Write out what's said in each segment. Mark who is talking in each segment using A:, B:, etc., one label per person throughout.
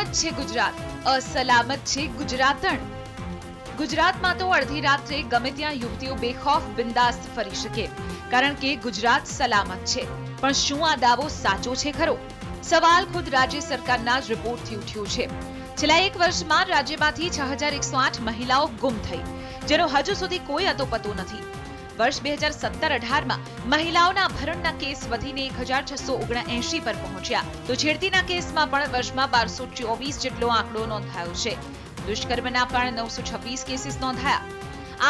A: સલામત છે ગુજરાત, અસલામત છે ગુજરાતણ। ગુજરાતમાં તો અડધી રાત્રે ગમે ત્યાં યુવતીઓ બેખૌફ બિંદાસ્ત ફરી શકે, કારણ કે ગુજરાત સલામત છે। પણ શું આ દાવો સાચો છે ખરો? સવાલ ખુદ રાજ્ય સરકારના જ રિપોર્ટથી ઉઠ્યો છે। છેલ્લા એક વર્ષમાં રાજ્યમાંથી 6108 મહિલાઓ ગુમ થઈ, જેનો હજુ સુધી કોઈ અતોપતો નથી। વર્ષ 2017-18 માં મહિલાઓના અપહરણના કેસ વધીને 1679 પર પહોંચ્યા, તો છેડતીના કેસમાં પણ વર્ષમાં 1224 જેટલો આંકડો નોંધાયો છે। દુષ્કર્મના પણ 926 કેસીસ નોંધાયા।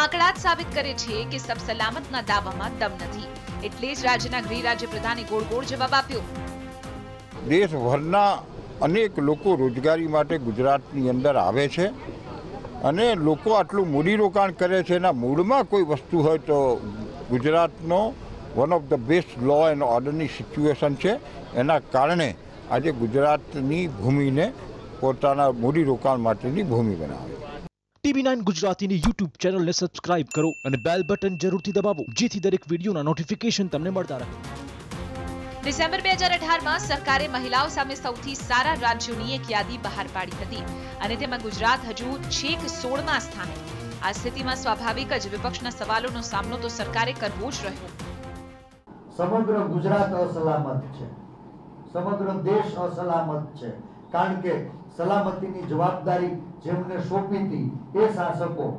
A: આંકડા જ સાબિત કરે છે કે સબ સલામતના દાવામાં દમ નથી, એટલે જ રાજ્યના ગૃહ રાજ્ય પ્રધાને ગોળ જવાબ આપ્યો।
B: દેશભરના અનેક લોકો રોજગારી માટે ગુજરાતની અંદર આવે છે અને લોકો આટલું મૂડીરોકાણ કરે છે, એના મૂળમાં કોઈ વસ્તુ હોય તો ગુજરાતનો one of the best law and ઓર્ડરની સિચ્યુએશન છે। એના કારણે આજે ગુજરાતની ભૂમિને પોતાના મૂડીરોકાણ માટેની ભૂમિ બનાવે।
C: TV9 ગુજરાતીની YouTube ચેનલને સબસ્ક્રાઇબ કરો અને બેલ બટન જરૂરથી દબાવો, જેથી દરેક વિડીયોના નોટિફિકેશન તમને મળતા રહે।
A: ડિસેમ્બર 2018માં સરકારે મહિલાઓ સામે સૌથી સારા રાજ્યોની એક યાદી બહાર પાડી હતી, અને તેમાં ગુજરાત હજુ છેક 16મા સ્થાને। આ સ્થિતિમાં સ્વાભાવિક જ વિપક્ષના સવાલોનો સામનો તો સરકારે કરવો જ રહ્યો।
D: સમગ્ર ગુજરાત અસલામત છે, સમગ્ર દેશ અસલામત છે, કારણ કે સલામતીની જવાબદારી જેમને સોંપી હતી એ શાસકો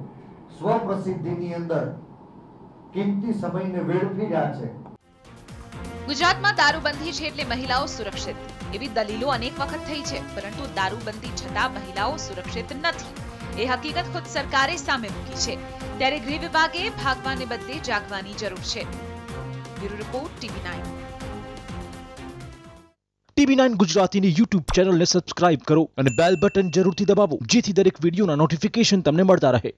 D: સ્વપ્રસિદ્ધિની અંદર કિંમતી સમયને વેડફી રહ્યા છે।
A: ગુજરાતમાં દારૂબંધી છે એટલે મહિલાઓ સુરક્ષિત, એવી દલીલો અનેક વખત થઈ છે, પરંતુ દારૂબંધી છતાં મહિલાઓ સુરક્ષિત નથી એ હકીકત ખુદ સરકારે સામે મૂકી છે। ત્યારે ગૃહ વિભાગે ભાગવાને બદલે જાગવાની જરૂર છે। Bureau report TV9।
C: TV9 ગુજરાતીની YouTube ચેનલને સબસ્ક્રાઇબ કરો અને બેલ બટન જરૂરથી દબાવો, જેથી દરેક વિડીયોના નોટિફિકેશન તમને મળતા રહે।